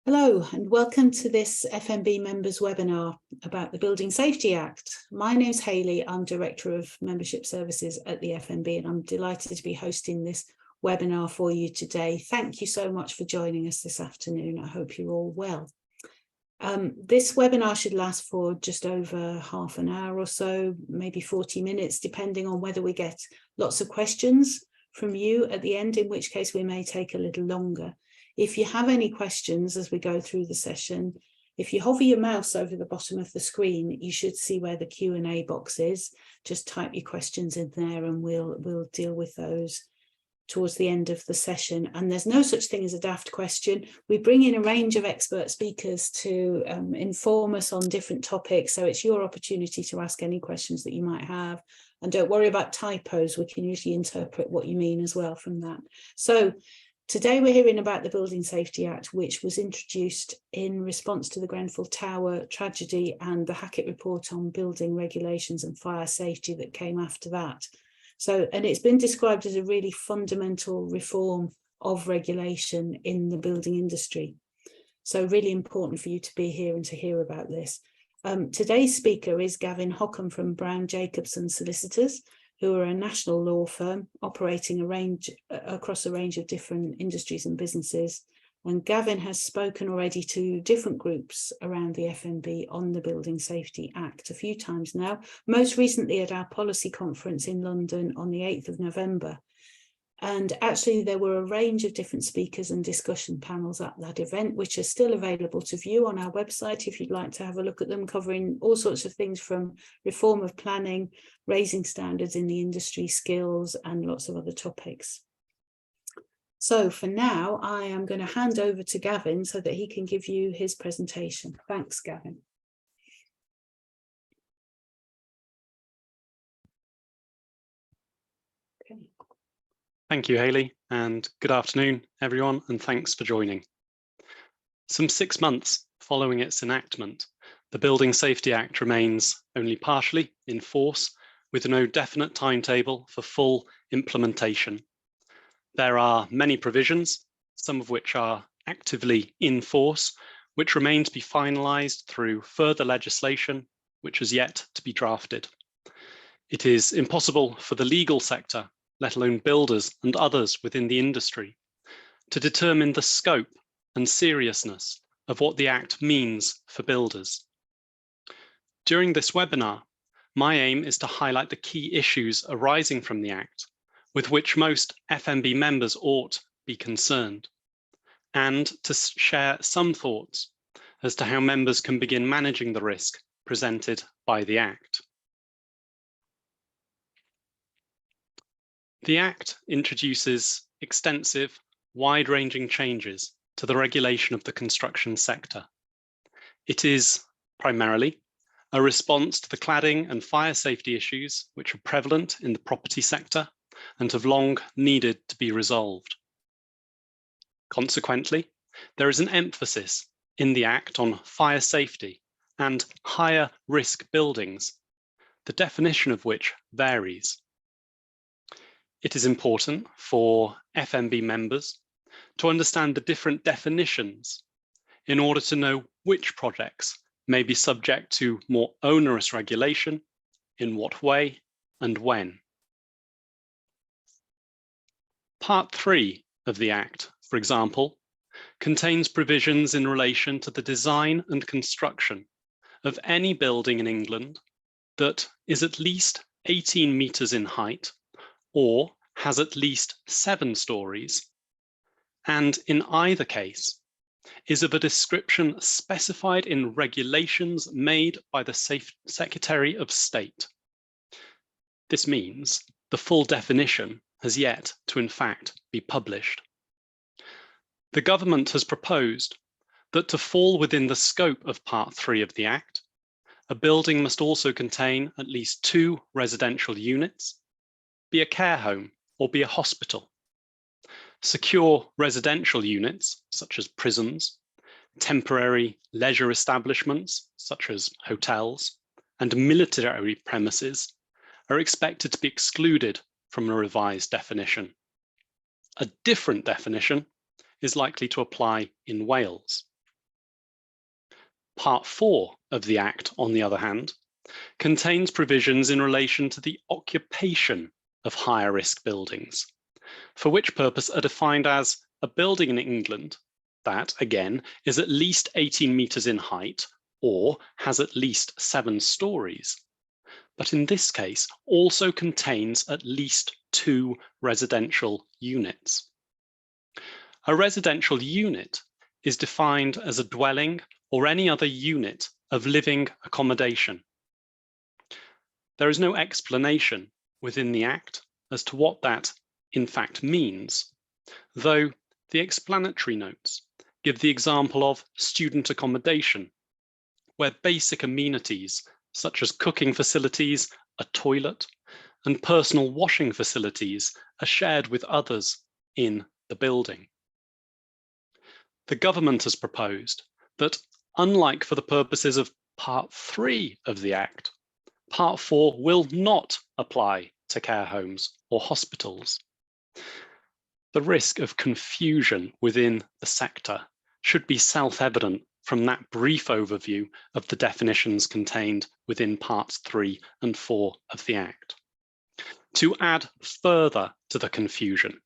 Hello and welcome to this FMB members webinar about the Building Safety Act. My name's Hayley, I'm Director of Membership Services at the FMB and I'm delighted to be hosting this webinar for you today. Thank you so much for joining us this afternoon. I hope you're all well. This webinar should last for just over half an hour or so, maybe 40 minutes, depending on whether we get lots of questions from you at the end, in which case we may take a little longer. If you have any questions as we go through the session, if you hover your mouse over the bottom of the screen, you should see where the Q&A box is. Just type your questions in there and we'll deal with those towards the end of the session. And there's no such thing as a daft question. We bring in a range of expert speakers to inform us on different topics. So it's your opportunity to ask any questions that you might have. And don't worry about typos. We can usually interpret what you mean as well from that. So today we're hearing about the Building Safety Act, which was introduced in response to the Grenfell Tower tragedy and the Hackett report on building regulations and fire safety that came after that. And it's been described as a really fundamental reform of regulation in the building industry. So really important for you to be here and to hear about this. Today's speaker is Gavin Hoccom from Browne Jacobson Solicitors, who are a national law firm operating across a range of different industries and businesses. And Gavin has spoken already to different groups around the FMB on the Building Safety Act a few times now, most recently at our policy conference in London on the 8th of November. And actually there were a range of different speakers and discussion panels at that event, which are still available to view on our website if you'd like to have a look at them, covering all sorts of things from reform of planning, raising standards in the industry, skills, and lots of other topics. So for now, I am going to hand over to Gavin so that he can give you his presentation. Thanks, Gavin. Okay. Thank you, Hayley, and good afternoon, everyone, and thanks for joining. Some 6 months following its enactment, the Building Safety Act remains only partially in force, with no definite timetable for full implementation. There are many provisions, some of which are actively in force, which remain to be finalised through further legislation, which has yet to be drafted. It is impossible for the legal sector, let alone builders and others within the industry, to determine the scope and seriousness of what the Act means for builders. During this webinar, my aim is to highlight the key issues arising from the Act, with which most FMB members ought be concerned, and to share some thoughts as to how members can begin managing the risk presented by the Act. The Act introduces extensive, wide-ranging changes to the regulation of the construction sector. It is primarily a response to the cladding and fire safety issues which are prevalent in the property sector and have long needed to be resolved. Consequently, there is an emphasis in the Act on fire safety and higher risk buildings, the definition of which varies. It is important for FMB members to understand the different definitions in order to know which projects may be subject to more onerous regulation, in what way and when. Part 3 of the Act, for example, contains provisions in relation to the design and construction of any building in England that is at least 18 metres in height or has at least 7 stories, and in either case is of a description specified in regulations made by the Secretary of State. This means the full definition has yet to in fact be published. The government has proposed that to fall within the scope of Part 3 of the Act, a building must also contain at least 2 residential units, be a care home or be a hospital. Secure residential units, such as prisons, temporary leisure establishments, such as hotels, and military premises are expected to be excluded from a revised definition. A different definition is likely to apply in Wales. Part 4 of the Act, on the other hand, contains provisions in relation to the occupation of higher risk buildings, for which purpose are defined as a building in England that, again, is at least 18 metres in height or has at least 7 stories, but in this case also contains at least 2 residential units. A residential unit is defined as a dwelling or any other unit of living accommodation. There is no explanation within the Act as to what that in fact means, though the explanatory notes give the example of student accommodation, where basic amenities such as cooking facilities, a toilet, and personal washing facilities are shared with others in the building. The government has proposed that, unlike for the purposes of Part 3 of the Act, Part 4 will not apply to care homes or hospitals. The risk of confusion within the sector should be self-evident from that brief overview of the definitions contained within Parts 3 and 4 of the Act. To add further to the confusion,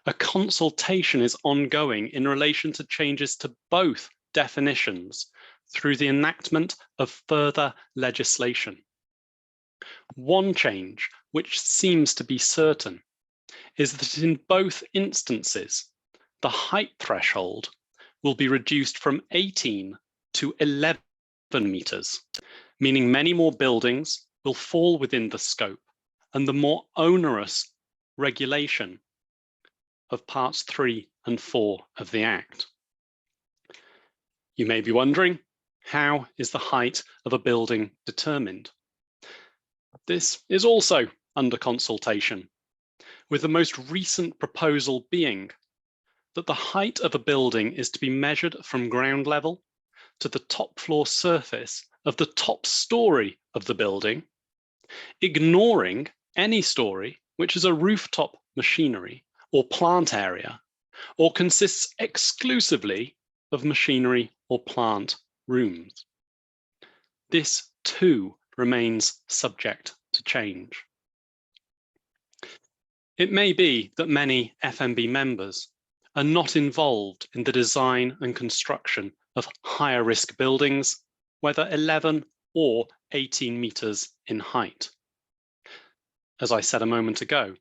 a consultation is ongoing in relation to changes to both definitions through the enactment of further legislation. One change, which seems to be certain, is that in both instances, the height threshold will be reduced from 18 to 11 metres, meaning many more buildings will fall within the scope and the more onerous regulation of Parts 3 and 4 of the Act. You may be wondering, how is the height of a building determined? This is also under consultation, with the most recent proposal being that the height of a building is to be measured from ground level to the top floor surface of the top story of the building, ignoring any story which is a rooftop machinery or plant area, or consists exclusively of machinery or plant rooms. This too remains subject to change. It may be that many FMB members are not involved in the design and construction of higher risk buildings, whether 11 or 18 metres in height. As I said a moment ago,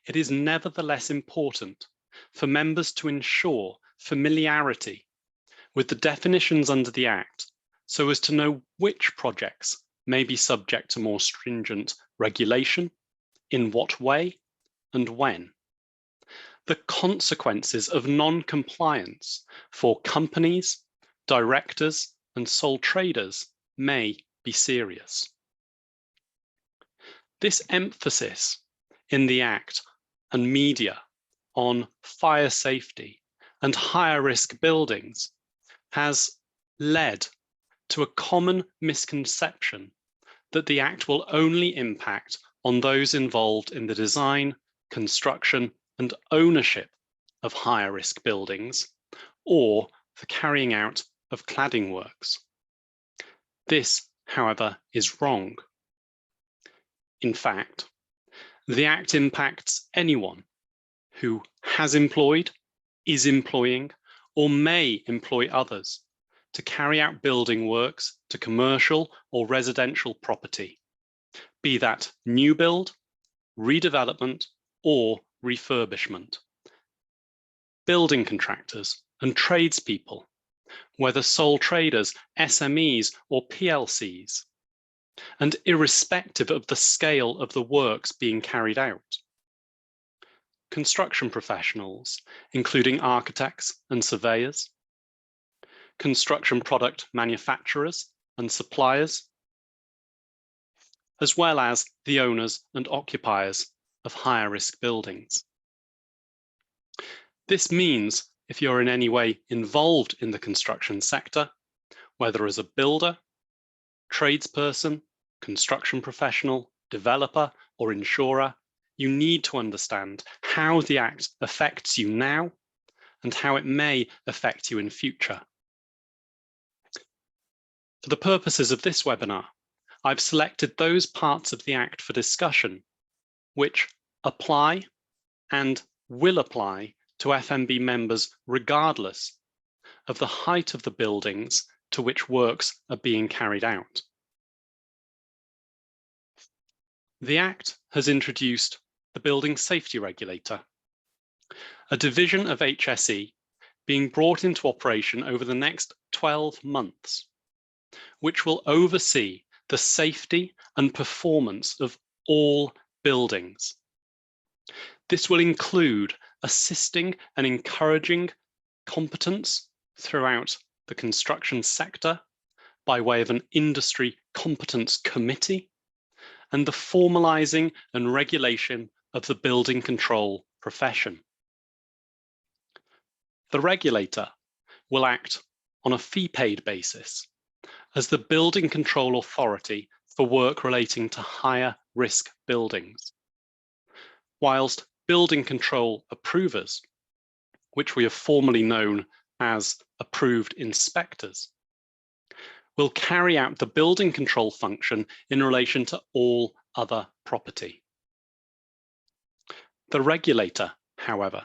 it is nevertheless important for members to ensure familiarity with the definitions under the Act so as to know which projects may be subject to more stringent regulation, in what way, and when. The consequences of non-compliance for companies, directors, and sole traders may be serious. This emphasis in the Act and media on fire safety and higher risk buildings has led to a common misconception that the Act will only impact on those involved in the design, construction, and ownership of higher risk buildings, or the carrying out of cladding works. This, however, is wrong. In fact, the Act impacts anyone who has employed, is employing, or may employ others to carry out building works to commercial or residential property, be that new build, redevelopment, or refurbishment. Building contractors and tradespeople, whether sole traders, SMEs, or PLCs, and irrespective of the scale of the works being carried out. Construction professionals, including architects and surveyors, construction product manufacturers and suppliers, as well as the owners and occupiers of higher risk buildings. This means if you're in any way involved in the construction sector, whether as a builder, tradesperson, construction professional, developer, or insurer, you need to understand how the Act affects you now and how it may affect you in future. For the purposes of this webinar, I've selected those parts of the Act for discussion which apply and will apply to FMB members regardless of the height of the buildings to which works are being carried out. The Act has introduced the Building Safety Regulator, a division of HSE being brought into operation over the next 12 months, which will oversee the safety and performance of all buildings. This will include assisting and encouraging competence throughout the construction sector by way of an industry competence committee and the formalising and regulation of the building control profession. The regulator will act on a fee-paid basis as the building control authority for work relating to higher risk buildings, whilst building control approvers, which we have formerly known as approved inspectors, will carry out the building control function in relation to all other property. The regulator, however,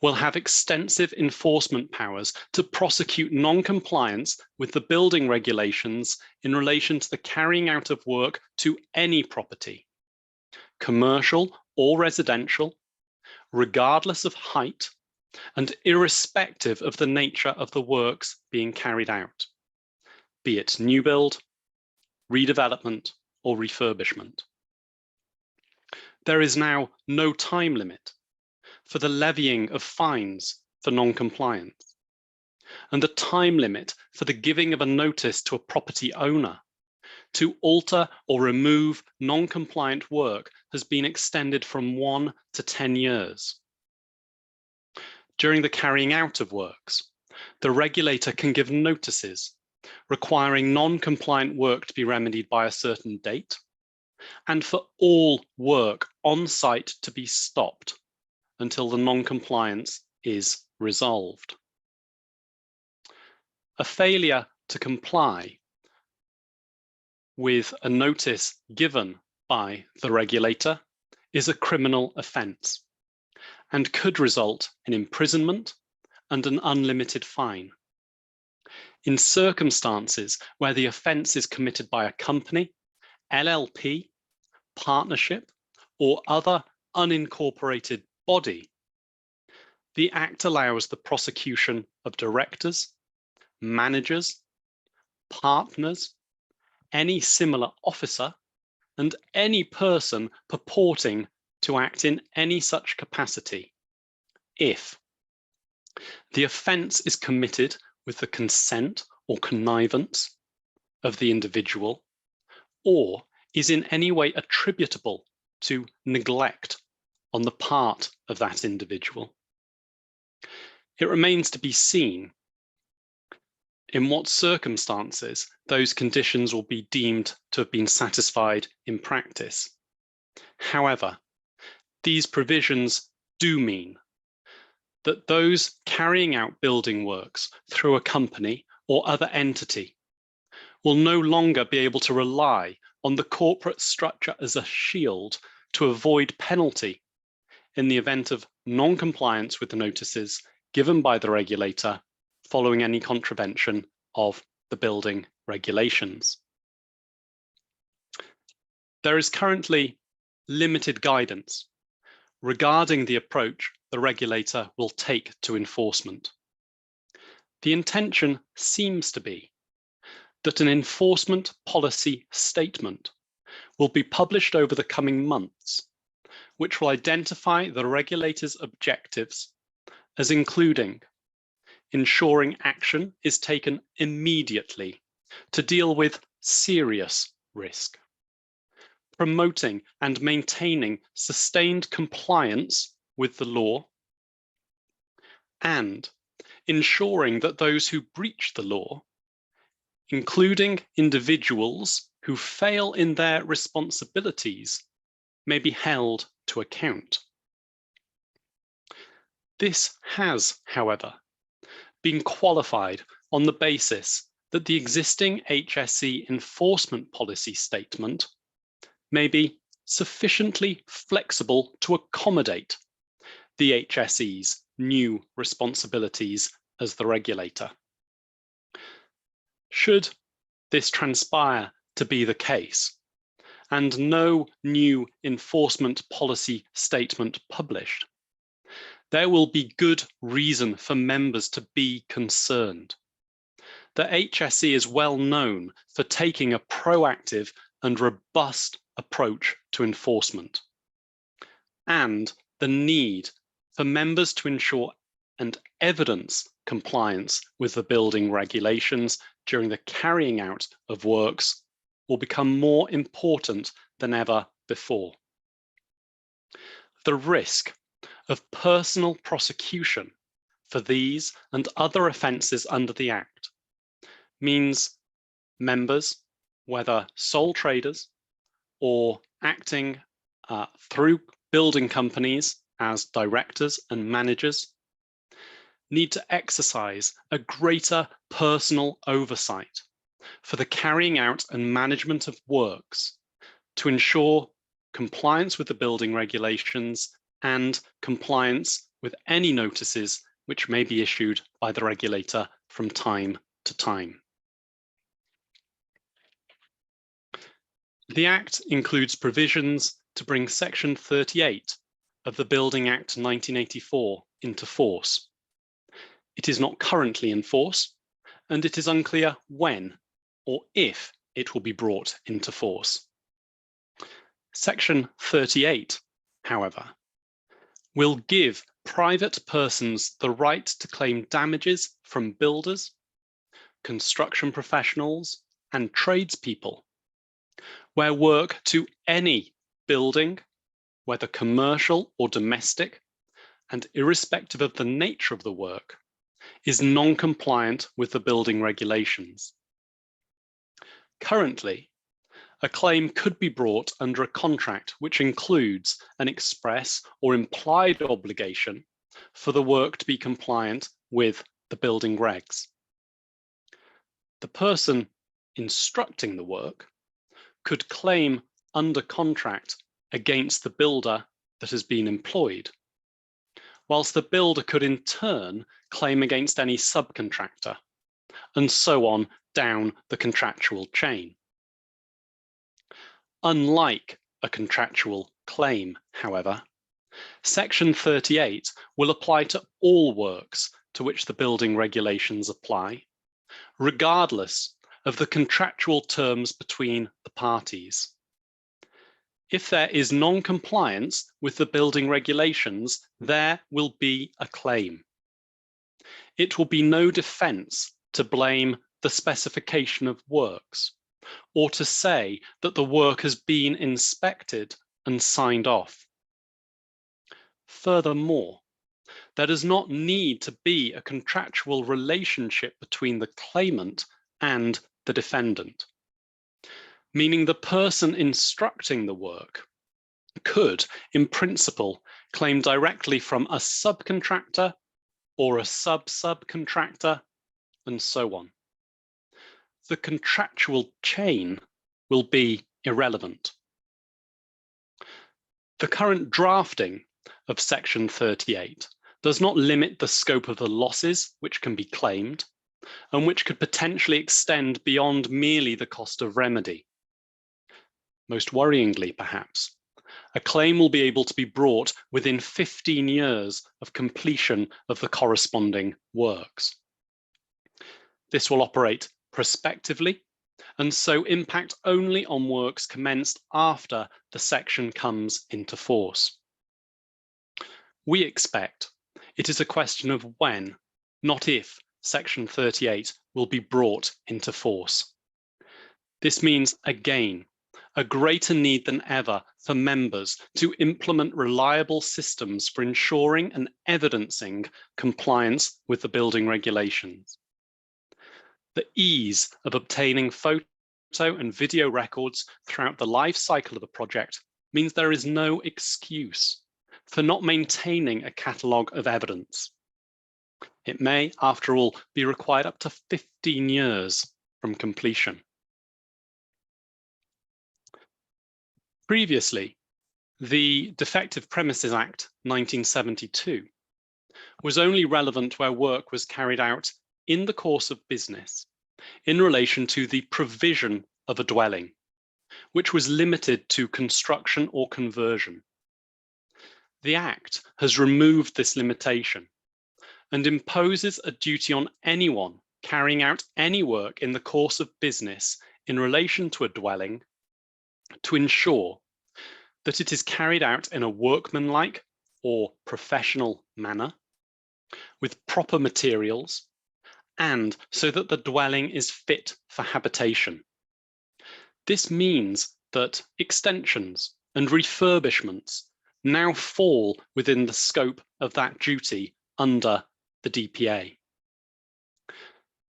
will have extensive enforcement powers to prosecute non-compliance with the building regulations in relation to the carrying out of work to any property, commercial or residential, regardless of height and irrespective of the nature of the works being carried out, be it new build, redevelopment, or refurbishment. There is now no time limit for the levying of fines for non-compliance, and the time limit for the giving of a notice to a property owner to alter or remove non-compliant work has been extended from 1 to 10 years. During the carrying out of works, the regulator can give notices requiring non-compliant work to be remedied by a certain date, and for all work on site to be stopped until the non-compliance is resolved. A failure to comply with a notice given by the regulator is a criminal offence and could result in imprisonment and an unlimited fine. In circumstances where the offence is committed by a company, LLP, partnership, or other unincorporated body, the Act allows the prosecution of directors, managers, partners, any similar officer, and any person purporting to act in any such capacity if the offence is committed with the consent or connivance of the individual, or is in any way attributable to neglect on the part of that individual. It remains to be seen in what circumstances those conditions will be deemed to have been satisfied in practice. However, these provisions do mean that those carrying out building works through a company or other entity will no longer be able to rely on the corporate structure as a shield to avoid penalty in the event of non-compliance with the notices given by the regulator following any contravention of the building regulations. There is currently limited guidance regarding the approach the regulator will take to enforcement. The intention seems to be that an enforcement policy statement will be published over the coming months, which will identify the regulator's objectives as including ensuring action is taken immediately to deal with serious risk, promoting and maintaining sustained compliance with the law, and ensuring that those who breach the law, including individuals who fail in their responsibilities, may be held to account. This has, however, been qualified on the basis that the existing HSE enforcement policy statement may be sufficiently flexible to accommodate the HSE's new responsibilities as the regulator. Should this transpire to be the case, and no new enforcement policy statement published, there will be good reason for members to be concerned. The HSE is well known for taking a proactive and robust approach to enforcement, and the need for members to ensure and evidence compliance with the building regulations during the carrying out of works will become more important than ever before. The risk of personal prosecution for these and other offences under the Act means members, whether sole traders or acting through building companies as directors and managers, need to exercise a greater personal oversight for the carrying out and management of works to ensure compliance with the building regulations and compliance with any notices which may be issued by the regulator from time to time. The Act includes provisions to bring Section 38 of the Building Act 1984 into force. It is not currently in force, and it is unclear when or if it will be brought into force. Section 38, however, will give private persons the right to claim damages from builders, construction professionals, and tradespeople where work to any building, whether commercial or domestic, and irrespective of the nature of the work, is non-compliant with the building regulations. Currently, a claim could be brought under a contract which includes an express or implied obligation for the work to be compliant with the building regs. The person instructing the work could claim under contract against the builder that has been employed, whilst the builder could in turn claim against any subcontractor, and so on down the contractual chain. Unlike a contractual claim, however, Section 38 will apply to all works to which the building regulations apply, regardless of the contractual terms between the parties. If there is non-compliance with the building regulations, there will be a claim. It will be no defence to blame the specification of works, or to say that the work has been inspected and signed off. Furthermore, there does not need to be a contractual relationship between the claimant and the defendant, meaning the person instructing the work could, in principle, claim directly from a subcontractor or a sub-subcontractor, and so on. The contractual chain will be irrelevant. The current drafting of Section 38 does not limit the scope of the losses which can be claimed, and which could potentially extend beyond merely the cost of remedy. Most worryingly, perhaps, a claim will be able to be brought within 15 years of completion of the corresponding works. This will operate prospectively and so impact only on works commenced after the section comes into force. We expect it is a question of when, not if, Section 38 will be brought into force. This means, again, a greater need than ever for members to implement reliable systems for ensuring and evidencing compliance with the building regulations. The ease of obtaining photo and video records throughout the life cycle of the project means there is no excuse for not maintaining a catalogue of evidence. It may, after all, be required up to 15 years from completion. Previously, the Defective Premises Act 1972 was only relevant where work was carried out in the course of business in relation to the provision of a dwelling, which was limited to construction or conversion. The Act has removed this limitation and imposes a duty on anyone carrying out any work in the course of business in relation to a dwelling to ensure that it is carried out in a workmanlike or professional manner, with proper materials, and so that the dwelling is fit for habitation. This means that extensions and refurbishments now fall within the scope of that duty under the DPA.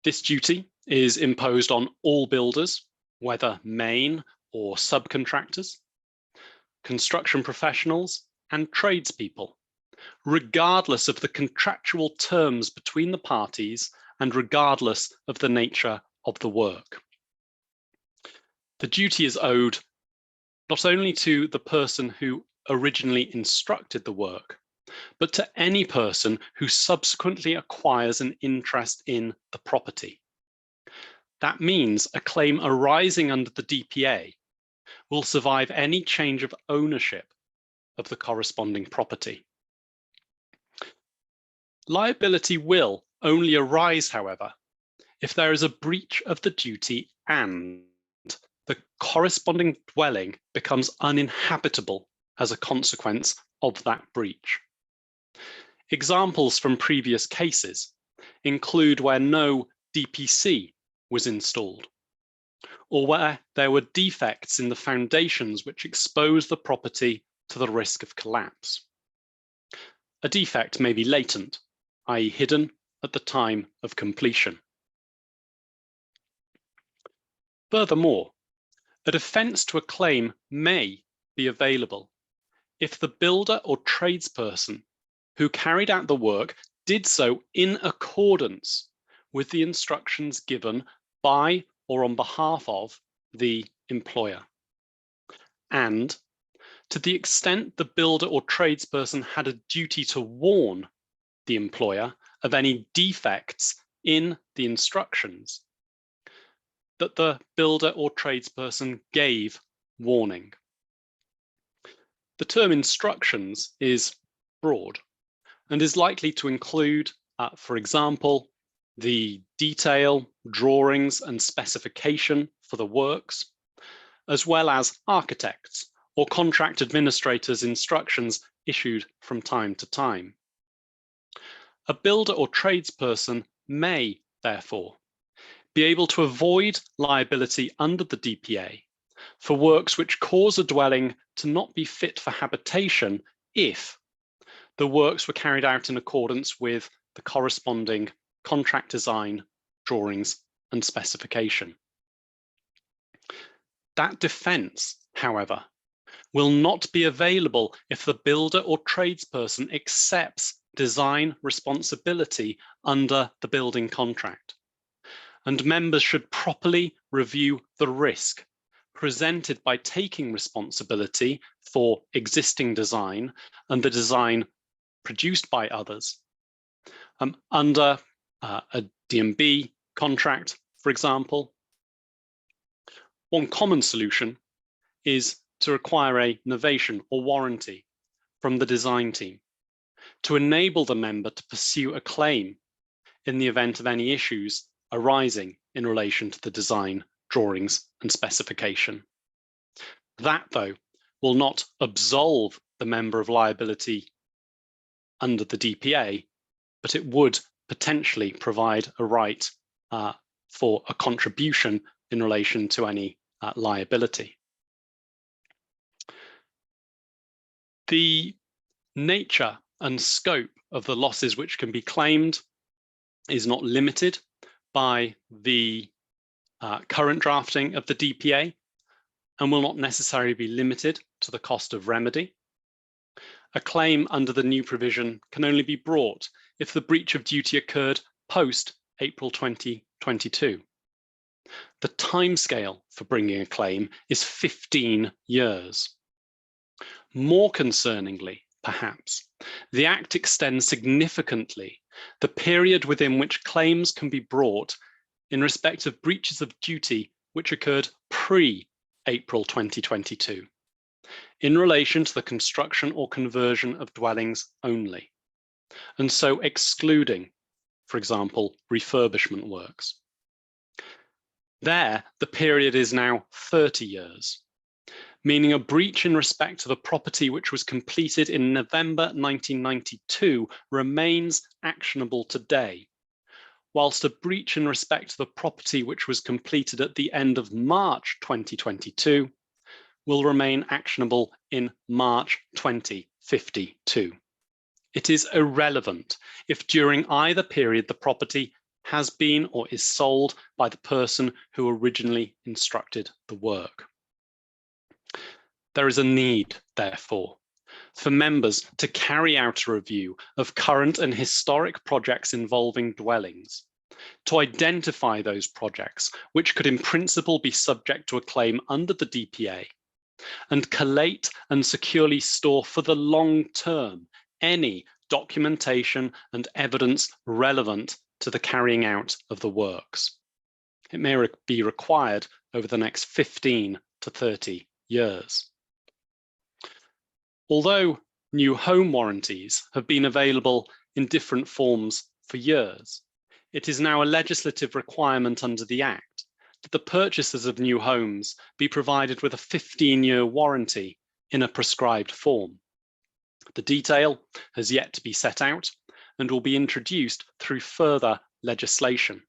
This duty is imposed on all builders, whether main or subcontractors, construction professionals, and tradespeople, regardless of the contractual terms between the parties and regardless of the nature of the work. The duty is owed not only to the person who originally instructed the work, but to any person who subsequently acquires an interest in the property. That means a claim arising under the DPA will survive any change of ownership of the corresponding property. Liability will only arise, however, if there is a breach of the duty and the corresponding dwelling becomes uninhabitable as a consequence of that breach. Examples from previous cases include where no DPC was installed, or where there were defects in the foundations which expose the property to the risk of collapse. A defect may be latent, i.e. hidden at the time of completion. Furthermore, a defence to a claim may be available if the builder or tradesperson who carried out the work did so in accordance with the instructions given by or on behalf of the employer. And to the extent the builder or tradesperson had a duty to warn the employer of any defects in the instructions, that the builder or tradesperson gave warning. The term instructions is broad and is likely to include, for example, the detail, drawings, and specification for the works, as well as architects or contract administrators' instructions issued from time to time. A builder or tradesperson may, therefore, be able to avoid liability under the DPA for works which cause a dwelling to not be fit for habitation if the works were carried out in accordance with the corresponding contract design, drawings, and specification. That defence, however, will not be available if the builder or tradesperson accepts design responsibility under the building contract. And members should properly review the risk presented by taking responsibility for existing design and the design produced by others under a D&B contract, for example. One common solution is to require a novation or warranty from the design team to enable the member to pursue a claim in the event of any issues arising in relation to the design, drawings, and specification. That, though, will not absolve the member of liability under the DPA, but it would potentially provide a right for a contribution in relation to any liability. The nature and scope of the losses which can be claimed is not limited by the current drafting of the DPA and will not necessarily be limited to the cost of remedy. A claim under the new provision can only be brought if the breach of duty occurred post April 2022. The timescale for bringing a claim is 15 years. More concerningly, perhaps, the Act extends significantly the period within which claims can be brought in respect of breaches of duty which occurred pre-April 2022, in relation to the construction or conversion of dwellings only, and so excluding, for example, refurbishment works. There, the period is now 30 years, meaning a breach in respect of a property which was completed in November 1992 remains actionable today, whilst a breach in respect of a property which was completed at the end of March 2022 will remain actionable in March 2052. It is irrelevant if during either period the property has been or is sold by the person who originally instructed the work. There is a need, therefore, for members to carry out a review of current and historic projects involving dwellings, to identify those projects which could in principle be subject to a claim under the DPA, and collate and securely store for the long term any documentation and evidence relevant to the carrying out of the works. It may be required over the next 15 to 30 years. Although new home warranties have been available in different forms for years, it is now a legislative requirement under the Act that the purchasers of new homes be provided with a 15-year warranty in a prescribed form. The detail has yet to be set out and will be introduced through further legislation.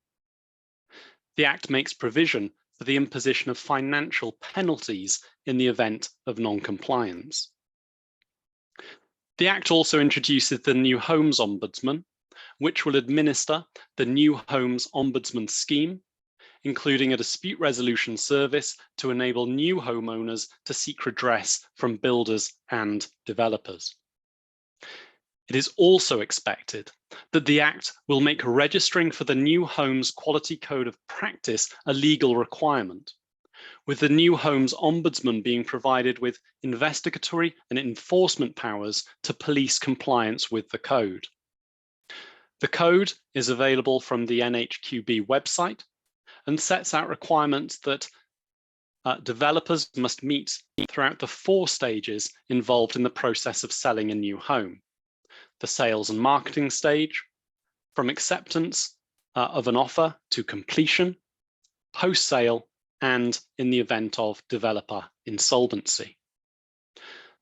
The Act makes provision for the imposition of financial penalties in the event of non-compliance. The Act also introduces the New Homes Ombudsman, which will administer the New Homes Ombudsman Scheme, including a dispute resolution service to enable new homeowners to seek redress from builders and developers. It is also expected that the Act will make registering for the New Homes Quality Code of Practice a legal requirement, with the New Homes Ombudsman being provided with investigatory and enforcement powers to police compliance with the code. The code is available from the NHQB website and sets out requirements that developers must meet throughout the 4 stages involved in the process of selling a new home. The sales and marketing stage, from acceptance of an offer to completion, post-sale, and in the event of developer insolvency.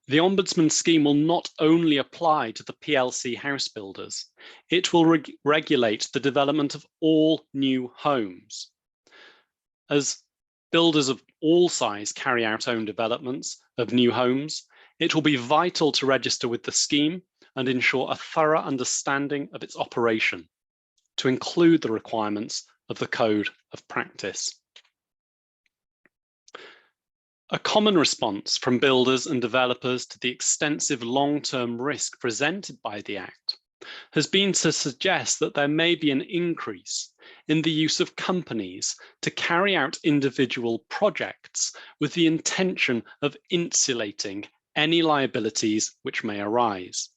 The Ombudsman Scheme will not only apply to the PLC house builders, it will regulate the development of all new homes. As builders of all size carry out own developments of new homes, it will be vital to register with the scheme and ensure a thorough understanding of its operation, to include the requirements of the Code of Practice. A common response from builders and developers to the extensive long-term risk presented by the Act has been to suggest that there may be an increase in the use of companies to carry out individual projects with the intention of insulating any liabilities which may arise.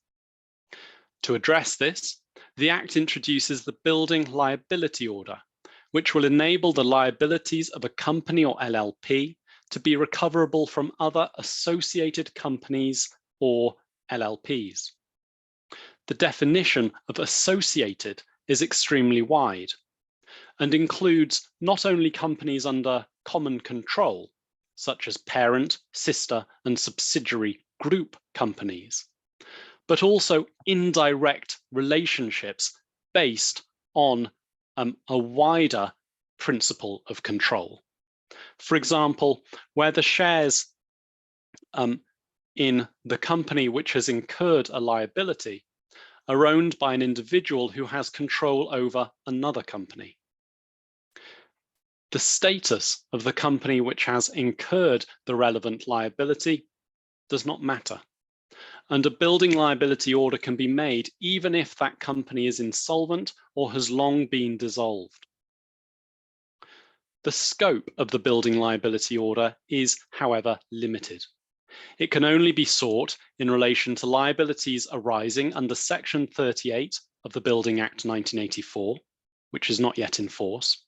To address this, the Act introduces the Building Liability Order, which will enable the liabilities of a company or LLP to be recoverable from other associated companies or LLPs. The definition of associated is extremely wide and includes not only companies under common control, such as parent, sister, and subsidiary group companies, but also indirect relationships based on a wider principle of control. For example, where the shares in the company which has incurred a liability are owned by an individual who has control over another company. The status of the company which has incurred the relevant liability does not matter, and a building liability order can be made even if that company is insolvent or has long been dissolved. The scope of the building liability order is, however, limited. It can only be sought in relation to liabilities arising under Section 38 of the Building Act 1984, which is not yet in force,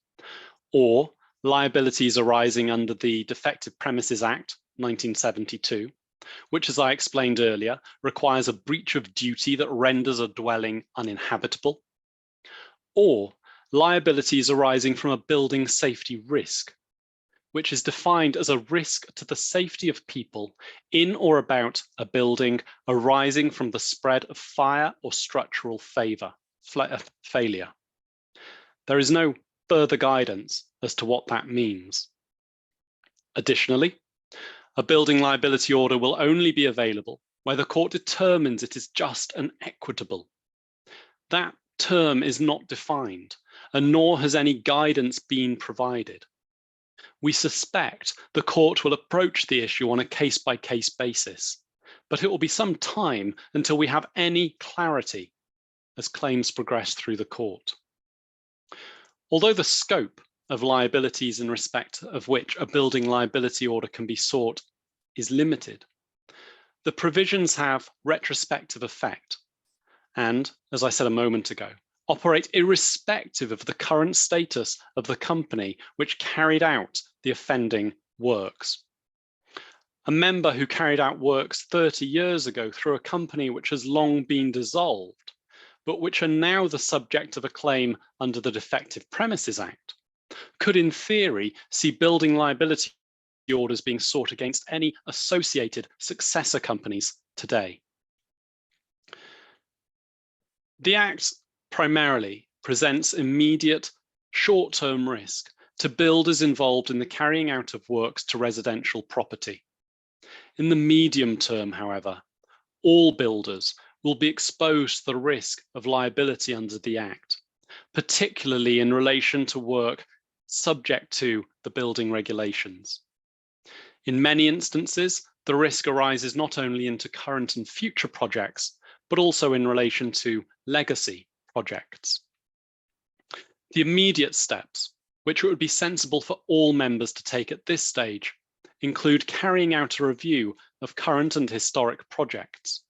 or liabilities arising under the Defective Premises Act 1972, which, as I explained earlier, requires a breach of duty that renders a dwelling uninhabitable, or liabilities arising from a building safety risk, which is defined as a risk to the safety of people in or about a building arising from the spread of fire or structural failure. There is no further guidance as to what that means. Additionally, a building liability order will only be available where the court determines it is just and equitable. That term is not defined, and nor has any guidance been provided. We suspect the court will approach the issue on a case-by-case basis, but it will be some time until we have any clarity as claims progress through the court. Although the scope of liabilities in respect of which a building liability order can be sought is limited, the provisions have retrospective effect and, as I said a moment ago, operate irrespective of the current status of the company which carried out the offending works. A member who carried out works 30 years ago through a company which has long been dissolved, but which are now the subject of a claim under the Defective Premises Act, could in theory see building liability orders being sought against any associated successor companies today. The Act primarily presents immediate short-term risk to builders involved in the carrying out of works to residential property. In the medium term, however, all builders will be exposed to the risk of liability under the Act, particularly in relation to work subject to the building regulations. In many instances, the risk arises not only into current and future projects, but also in relation to legacy projects. The immediate steps, which it would be sensible for all members to take at this stage, include carrying out a review of current and historic projects.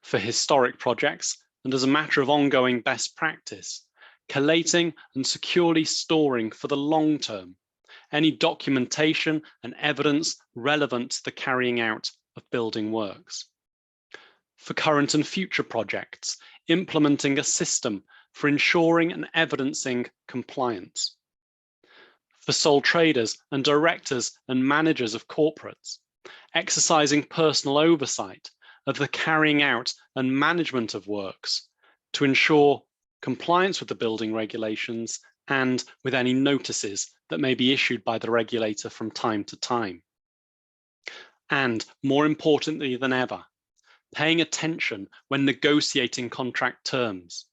For historic projects, and as a matter of ongoing best practice, collating and securely storing for the long term any documentation and evidence relevant to the carrying out of building works. For current and future projects, implementing a system for ensuring and evidencing compliance. For sole traders and directors and managers of corporates, exercising personal oversight of the carrying out and management of works to ensure compliance with the building regulations and with any notices that may be issued by the regulator from time to time. And more importantly than ever, paying attention when negotiating contract terms,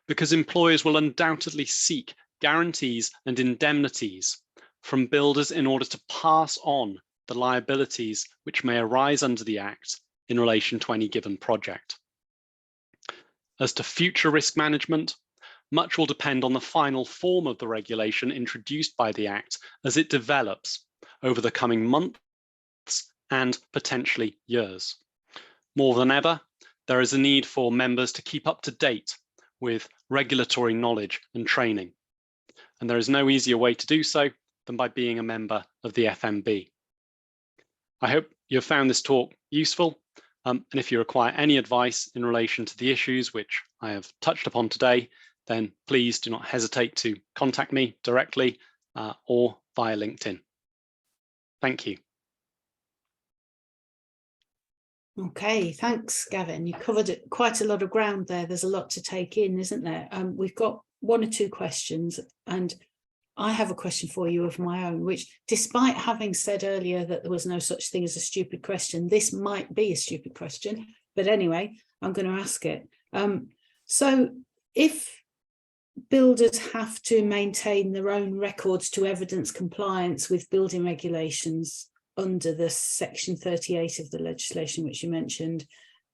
because employers will undoubtedly seek guarantees and indemnities from builders in order to pass on the liabilities which may arise under the Act in relation to any given project. As to future risk management, much will depend on the final form of the regulation introduced by the Act as it develops over the coming months and potentially years. More than ever, there is a need for members to keep up to date with regulatory knowledge and training. And there is no easier way to do so than by being a member of the FMB. I hope you have found this talk useful. And if you require any advice in relation to the issues which I have touched upon today, then please do not hesitate to contact me directly or via LinkedIn. Thank you. Okay, thanks, Gavin. You covered quite a lot of ground there. There's a lot to take in, isn't there? We've got one or two questions, and I have a question for you of my own, which, despite having said earlier that there was no such thing as a stupid question, this might be a stupid question. But anyway, I'm going to ask it. So if builders have to maintain their own records to evidence compliance with building regulations under the Section 38 of the legislation which you mentioned,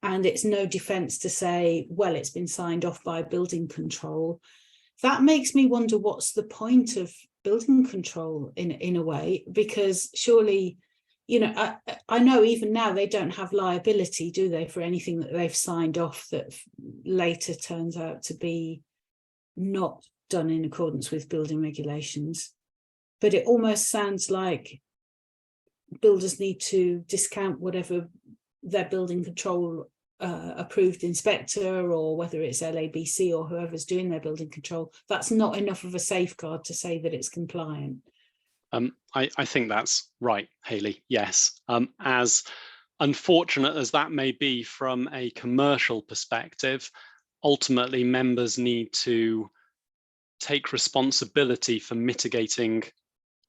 and it's no defence to say, well, it's been signed off by building control, that makes me wonder what's the point of building control in a way, because surely, you know, I know even now they don't have liability, do they, for anything that they've signed off that later turns out to be not done in accordance with building regulations. But it almost sounds like builders need to discount whatever their building control approved inspector, or whether it's LABC or whoever's doing their building control, that's not enough of a safeguard to say that it's compliant. I think that's right, Hayley, yes. As unfortunate as that may be from a commercial perspective, ultimately members need to take responsibility for mitigating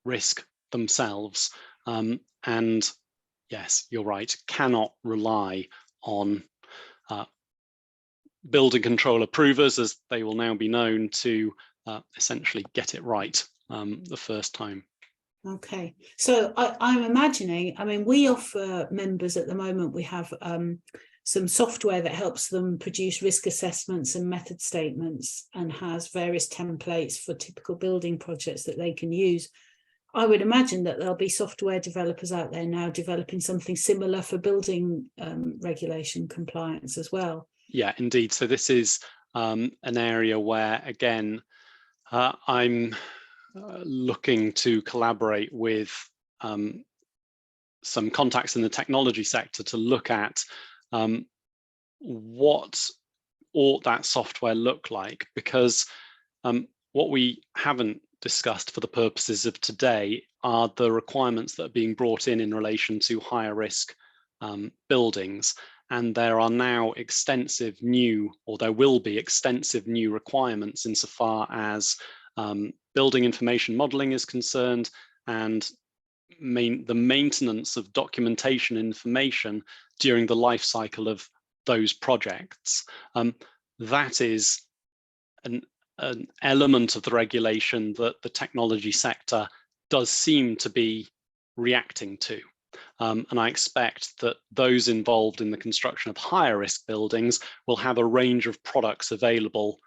risk themselves. And yes, you're right, cannot rely on building control approvers, as they will now be known, to essentially get it right the first time. Okay, so I'm imagining, I mean, we offer members at the moment, we have some software that helps them produce risk assessments and method statements, and has various templates for typical building projects that they can use. I would imagine that there'll be software developers out there now developing something similar for building regulation compliance as well. Yeah, indeed. So this is an area where, again, I'm looking to collaborate with some contacts in the technology sector to look at what ought that software look like, because what we haven't discussed for the purposes of today are the requirements that are being brought in relation to higher risk buildings. And there are now extensive new, or there will be extensive new requirements insofar as building information modeling is concerned, and the maintenance of documentation information during the life cycle of those projects. That is an element of the regulation that the technology sector does seem to be reacting to. And I expect that those involved in the construction of higher risk buildings will have a range of products available,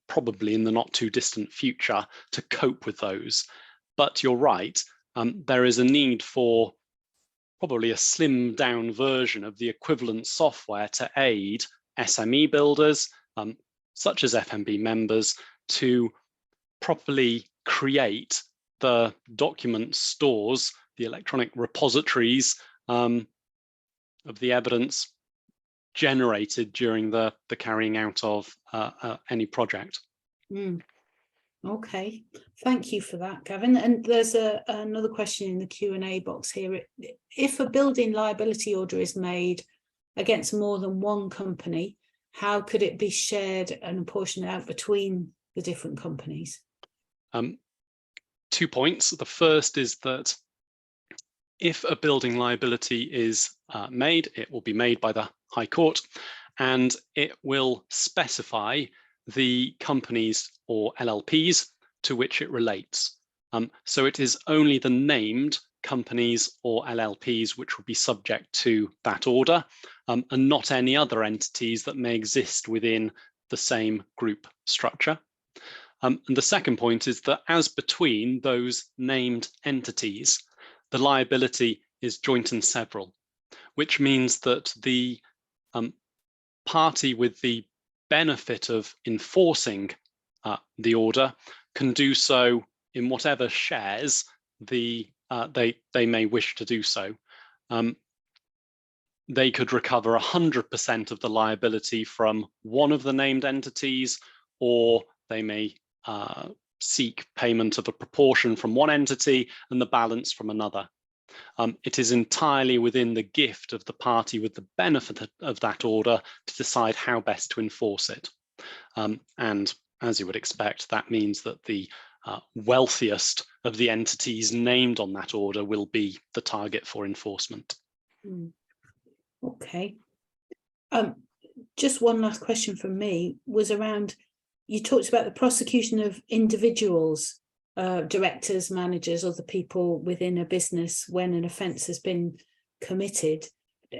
probably in the not too distant future, to cope with those. But you're right, there is a need for probably a slimmed down version of the equivalent software to aid SME builders, such as FMB members, to properly create the document stores, the electronic repositories of the evidence generated during the carrying out of any project. Okay, thank you for that, Gavin. And there's another question in the Q&A box here. If a building liability order is made against more than one company, how could it be shared and apportioned out between the different companies? 2 points. The first is that if a building liability is made, it will be made by the High Court, and it will specify the companies or LLPs to which it relates. So it is only the named companies or LLPs which will be subject to that order, and not any other entities that may exist within the same group structure. And the second point is that as between those named entities, the liability is joint and several, which means that the party with the benefit of enforcing the order can do so in whatever shares they may wish to do so. They could recover 100% of the liability from one of the named entities, or they may seek payment of a proportion from one entity and the balance from another. It is entirely within the gift of the party with the benefit of that order to decide how best to enforce it. And as you would expect, that means that the wealthiest of the entities named on that order will be the target for enforcement. Okay. Just one last question from me was around, you talked about the prosecution of individuals, directors, managers, other people within a business when an offence has been committed.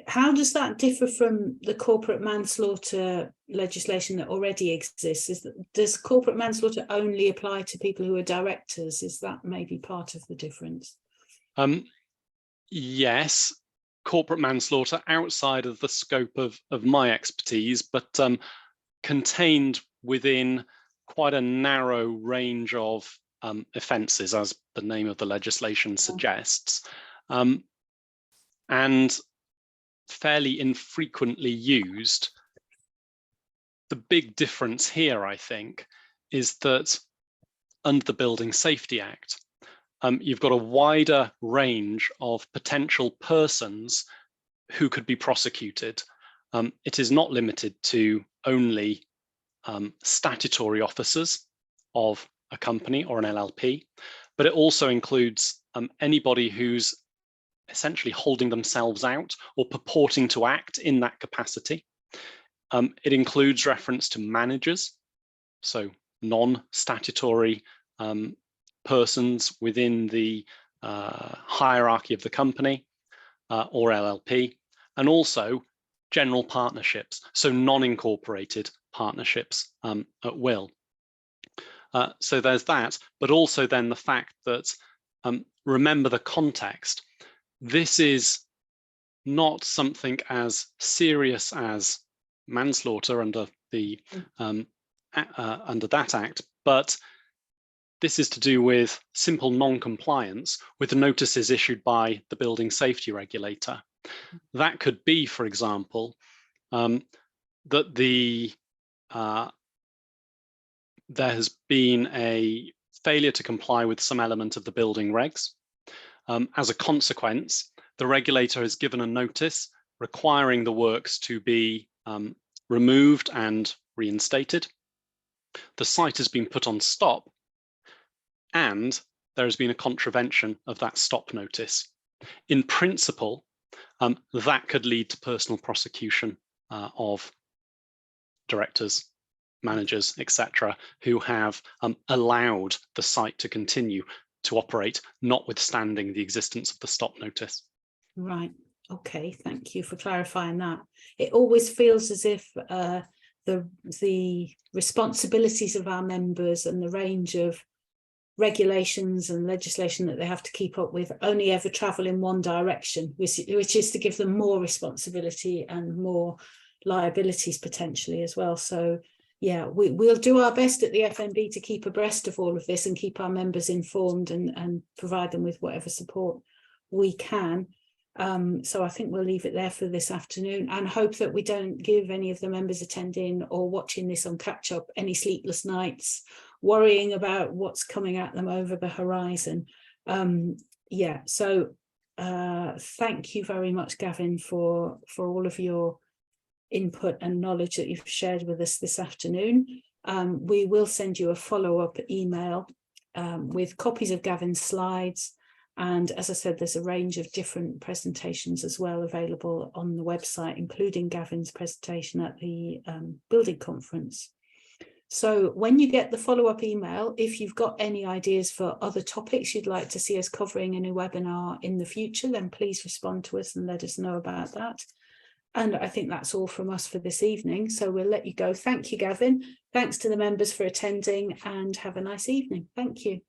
how does that differ from the corporate manslaughter legislation that already exists? Does corporate manslaughter only apply to people who are directors? Is that maybe part of the difference? Yes, corporate manslaughter outside of the scope of my expertise, but contained within quite a narrow range of offences, as the name of the legislation suggests, and fairly infrequently used. The big difference here, I think, is that under the Building Safety Act, you've got a wider range of potential persons who could be prosecuted. It is not limited to only statutory officers of a company or an LLP, but it also includes anybody who's essentially holding themselves out or purporting to act in that capacity. It includes reference to managers, so non-statutory persons within the hierarchy of the company or LLP, and also general partnerships, so non-incorporated partnerships at will. So there's that, but also then the fact that, remember the context, this is not something as serious as manslaughter under the under that act, but this is to do with simple non-compliance with the notices issued by the building safety regulator. That could be, for example, that there has been a failure to comply with some element of the building regs. As a consequence, the regulator has given a notice requiring the works to be removed and reinstated. The site has been put on stop, and there has been a contravention of that stop notice. In principle, that could lead to personal prosecution of directors, managers, etc., who have allowed the site to continue to operate, notwithstanding the existence of the stop notice. Right. Okay. Thank you for clarifying that. It always feels as if the responsibilities of our members and the range of regulations and legislation that they have to keep up with only ever travel in one direction, which is to give them more responsibility and more liabilities potentially as well. So yeah, we'll do our best at the FNB to keep abreast of all of this and keep our members informed and provide them with whatever support we can. So I think we'll leave it there for this afternoon and hope that we don't give any of the members attending or watching this on catch up any sleepless nights, worrying about what's coming at them over the horizon. Yeah, so thank you very much, Gavin, for all of your input and knowledge that you've shared with us this afternoon. We will send you a follow-up email with copies of Gavin's slides. And as I said, there's a range of different presentations as well available on the website, including Gavin's presentation at the building conference. So when you get the follow-up email, if you've got any ideas for other topics you'd like to see us covering in a webinar in the future, then please respond to us and let us know about that. And I think that's all from us for this evening. So we'll let you go. Thank you, Gavin. Thanks to the members for attending and have a nice evening. Thank you.